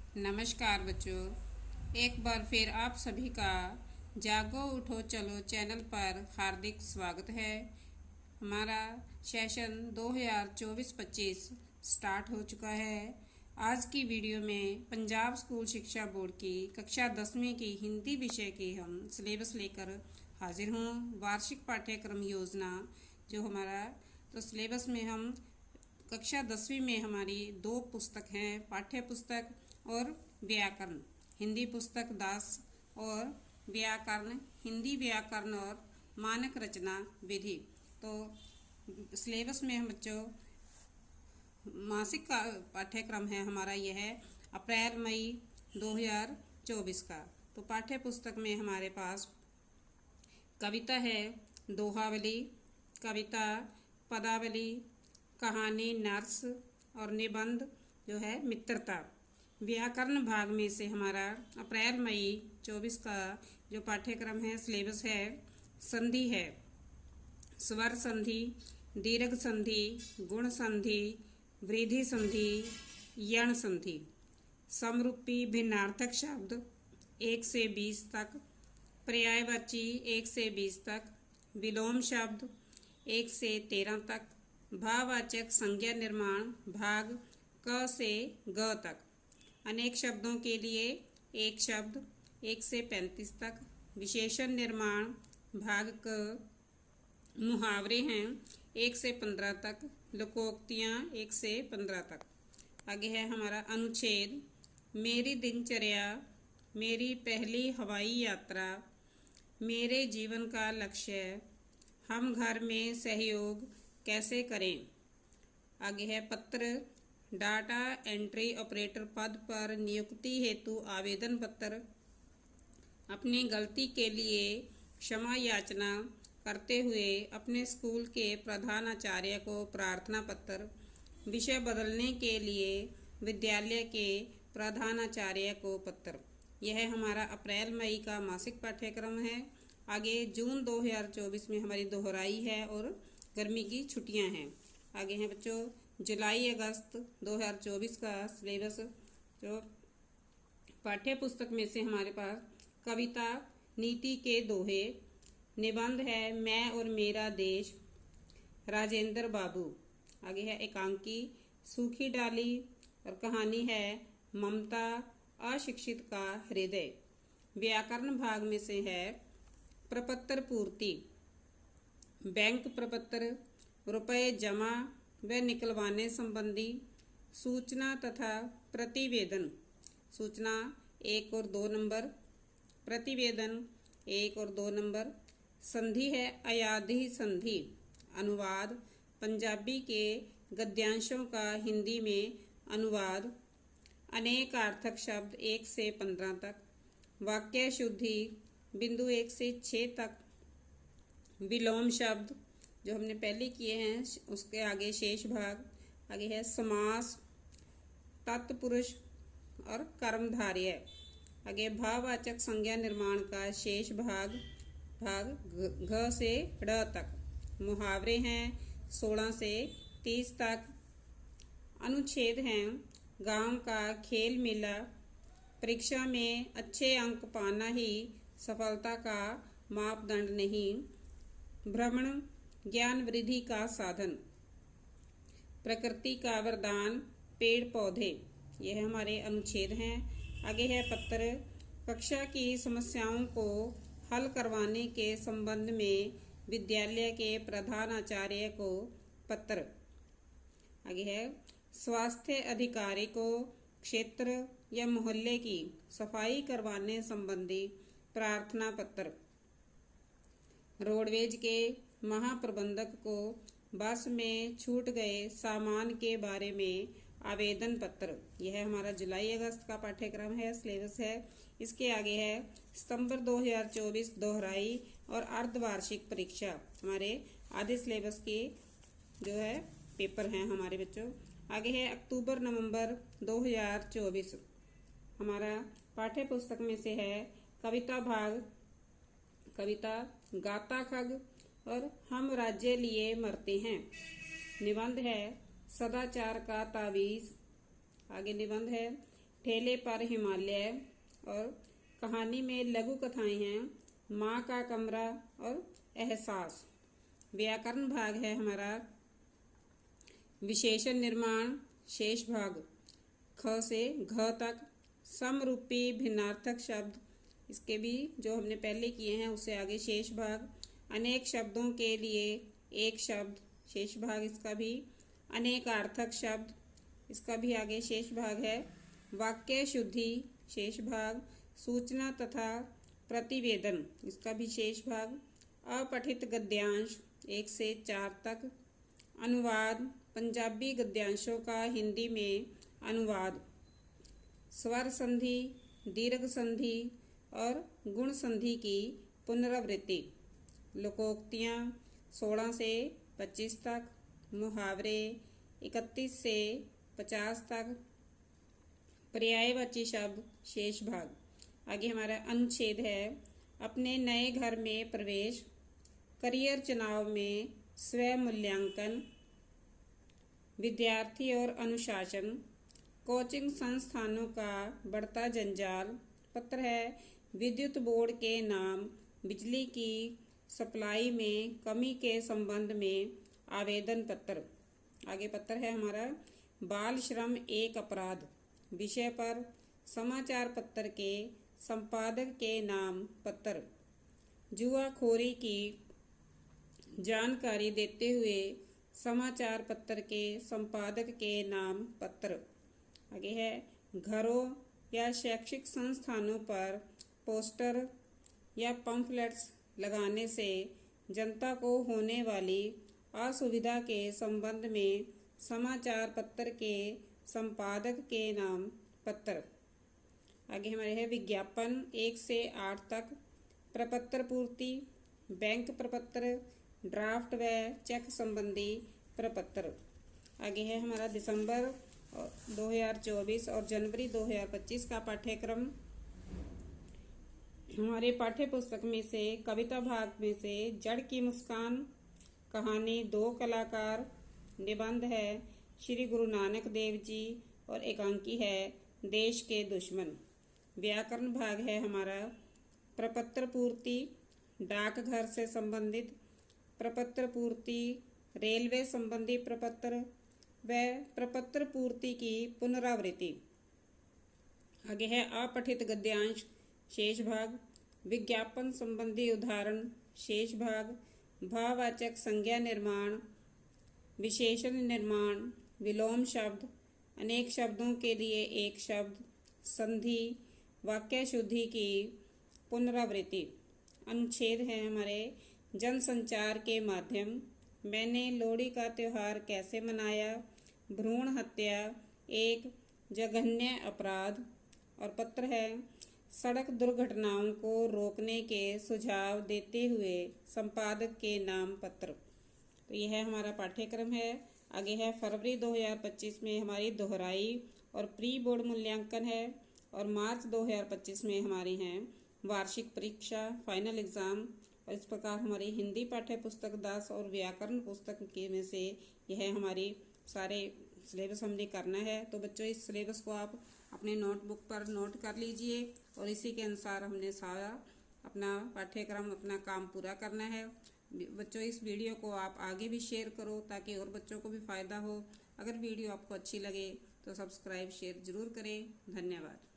नमस्कार बच्चों, एक बार फिर आप सभी का जागो उठो चलो चैनल पर हार्दिक स्वागत है। हमारा सेशन 2024-25 स्टार्ट हो चुका है। आज की वीडियो में पंजाब स्कूल शिक्षा बोर्ड की कक्षा 10वीं की हिंदी विषय की हम सिलेबस लेकर हाजिर हूँ। वार्षिक पाठ्यक्रम योजना जो हमारा तो सिलेबस में हम कक्षा 10वीं में हमारी दो पुस्तक हैं, पाठ्य पुस्तक और व्याकरण। हिंदी पुस्तक दास और व्याकरण, हिंदी व्याकरण और मानक रचना विधि। तो सिलेबस में हम बच्चों मासिक का पाठ्यक्रम है हमारा, यह है अप्रैल मई 2024 का। तो पाठ्य पुस्तक में हमारे पास कविता है, दोहावली, कविता, पदावली, कहानी, नर्स और निबंध जो है मित्रता। व्याकरण भाग में से हमारा अप्रैल मई 24 का जो पाठ्यक्रम है, सिलेबस है, संधि है, स्वर संधि, दीर्घ संधि, गुण संधि, वृद्धि संधि, यण संधि, समरूपी भिन्नार्थक शब्द 1 से 20 तक, पर्यायवाची 1 से 20 तक, विलोम शब्द 1 से 13 तक, भाववाचक संज्ञा निर्माण भाग क से ग तक, अनेक शब्दों के लिए एक शब्द 1 से 35 तक, विशेषण निर्माण भाग क, मुहावरे हैं 1 से 15 तक, लोकोक्तियाँ 1 से 15 तक। आगे है हमारा अनुच्छेद, मेरी दिनचर्या, मेरी पहली हवाई यात्रा, मेरे जीवन का लक्ष्य, हम घर में सहयोग कैसे करें। आगे है पत्र, डाटा एंट्री ऑपरेटर पद पर नियुक्ति हेतु आवेदन पत्र, अपनी गलती के लिए क्षमा याचना करते हुए अपने स्कूल के प्रधानाचार्य को प्रार्थना पत्र, विषय बदलने के लिए विद्यालय के प्रधानाचार्य को पत्र। यह हमारा अप्रैल मई का मासिक पाठ्यक्रम है। आगे जून 2024 में हमारी दोहराई है और गर्मी की छुट्टियां हैं। आगे हैं बच्चों जुलाई अगस्त 2024 का सिलेबस। जो पाठ्य पुस्तक में से हमारे पास कविता, नीति के दोहे, निबंध है मैं और मेरा देश, राजेंद्र बाबू। आगे है एकांकी, सूखी डाली और कहानी है ममता, अशिक्षित का हृदय। व्याकरण भाग में से है प्रपत्र पूर्ति, बैंक प्रपत्र, रुपए जमा व निकलवाने संबंधी, सूचना तथा प्रतिवेदन, सूचना 1 और 2 नंबर, प्रतिवेदन 1 और 2 नंबर, संधि है अयाधी संधि, अनुवाद, पंजाबी के गद्यांशों का हिंदी में अनुवाद, अनेक अर्थक शब्द 1 से 15 तक, वाक्य शुद्धि बिंदु 1 से 6 तक, विलोम शब्द जो हमने पहले किए हैं उसके आगे शेष भाग। आगे है समास, तत्पुरुष और कर्मधारय। आगे भाववाचक संज्ञा निर्माण का शेष भाग घ से ड़ तक, मुहावरे हैं 16 से 30 तक, अनुच्छेद हैं गांव का खेल मेला, परीक्षा में अच्छे अंक पाना ही सफलता का मापदंड नहीं, भ्रमण ज्ञान वृद्धि का साधन, प्रकृति का वरदान पेड़ पौधे। यह हमारे अनुच्छेद हैं। आगे है पत्र, कक्षा की समस्याओं को हल करवाने के संबंध में विद्यालय के प्रधानाचार्य को पत्र। आगे है स्वास्थ्य अधिकारी को क्षेत्र या मोहल्ले की सफाई करवाने संबंधी प्रार्थना पत्र, रोडवेज के महाप्रबंधक को बस में छूट गए सामान के बारे में आवेदन पत्र। यह हमारा जुलाई अगस्त का पाठ्यक्रम है, सिलेबस है। इसके आगे है सितंबर 2024 दोहराई और अर्धवार्षिक परीक्षा, हमारे आधे सिलेबस के जो है पेपर हैं हमारे बच्चों। आगे है अक्टूबर नवंबर 2024, हमारा पाठ्य पुस्तक में से है कविता भाग, कविता, गाता खग और हम राज्य लिए मरते हैं। निबंध है सदाचार का तावीज। आगे निबंध है ठेले पर हिमालय, और कहानी में लघु कथाएं हैं माँ का कमरा और एहसास। व्याकरण भाग है हमारा विशेषण निर्माण शेष भाग, ख से घ तक, समरूपी भिन्नार्थक शब्द, इसके भी जो हमने पहले किए हैं उससे आगे शेष भाग, अनेक शब्दों के लिए एक शब्द शेष भाग, इसका भी अनेकार्थक शब्द, इसका भी आगे शेष भाग है, वाक्य शुद्धि शेष भाग, सूचना तथा प्रतिवेदन, इसका भी शेष भाग, अपठित गद्यांश 1 से 4 तक, अनुवाद पंजाबी गद्यांशों का हिंदी में अनुवाद, स्वर संधि, दीर्घ संधि और गुण संधि की पुनरावृत्ति, लोकोक्तियाँ 16 से 25 तक, मुहावरे 31 से 50 तक, पर्यायवाची शब्द शेष भाग। आगे हमारा अनुच्छेद है अपने नए घर में प्रवेश, करियर चुनाव में स्व मूल्यांकन, विद्यार्थी और अनुशासन, कोचिंग संस्थानों का बढ़ता जंजाल, पत्र है विद्युत बोर्ड के नाम, बिजली की सप्लाई में कमी के संबंध में आवेदन पत्र। आगे पत्र है हमारा बाल श्रम एक अपराध विषय पर समाचार पत्र के संपादक के नाम पत्र, जुआखोरी की जानकारी देते हुए समाचार पत्र के संपादक के नाम पत्र। आगे है घरों या शैक्षिक संस्थानों पर पोस्टर या पम्फलेट्स लगाने से जनता को होने वाली असुविधा के संबंध में समाचार पत्र के संपादक के नाम पत्र। आगे हमारे है विज्ञापन 1 से 8 तक, प्रपत्र पूर्ति, बैंक प्रपत्र, ड्राफ्ट व चेक संबंधी प्रपत्र। आगे है हमारा दिसंबर 2024 और जनवरी 2025 का पाठ्यक्रम। हमारे पाठ्य पुस्तक में से कविता भाग में से जड़ की मुस्कान, कहानी दो कलाकार, निबंध है श्री गुरु नानक देव जी और एकांकी है देश के दुश्मन। व्याकरण भाग है हमारा प्रपत्र पूर्ति, डाकघर से संबंधित प्रपत्र पूर्ति, रेलवे संबंधी प्रपत्र व प्रपत्र पूर्ति की पुनरावृत्ति। आगे है अपठित गद्यांश शेष भाग, विज्ञापन संबंधी उदाहरण शेष भाग, भाववाचक संज्ञा निर्माण, विशेषण निर्माण, विलोम शब्द, अनेक शब्दों के लिए एक शब्द, संधि, वाक्य शुद्धि की पुनरावृत्ति। अनुच्छेद है हमारे जनसंचार के माध्यम, मैंने लोहड़ी का त्योहार कैसे मनाया, भ्रूण हत्या एक जघन्य अपराध, और पत्र है सड़क दुर्घटनाओं को रोकने के सुझाव देते हुए संपादक के नाम पत्र। तो यह हमारा पाठ्यक्रम है। आगे है फरवरी 2025 में हमारी दोहराई और प्री बोर्ड मूल्यांकन है, और मार्च 2025 में हमारी हैं वार्षिक परीक्षा फाइनल एग्ज़ाम। और इस प्रकार हमारी हिंदी पाठ्य पुस्तक 10 और व्याकरण पुस्तक के में से यह हमारी सारे सिलेबस हमने करना है। तो बच्चों इस सिलेबस को आप अपने नोटबुक पर नोट कर लीजिए और इसी के अनुसार हमने सारा अपना पाठ्यक्रम अपना काम पूरा करना है। बच्चों इस वीडियो को आप आगे भी शेयर करो ताकि और बच्चों को भी फ़ायदा हो। अगर वीडियो आपको अच्छी लगे तो सब्सक्राइब शेयर ज़रूर करें। धन्यवाद।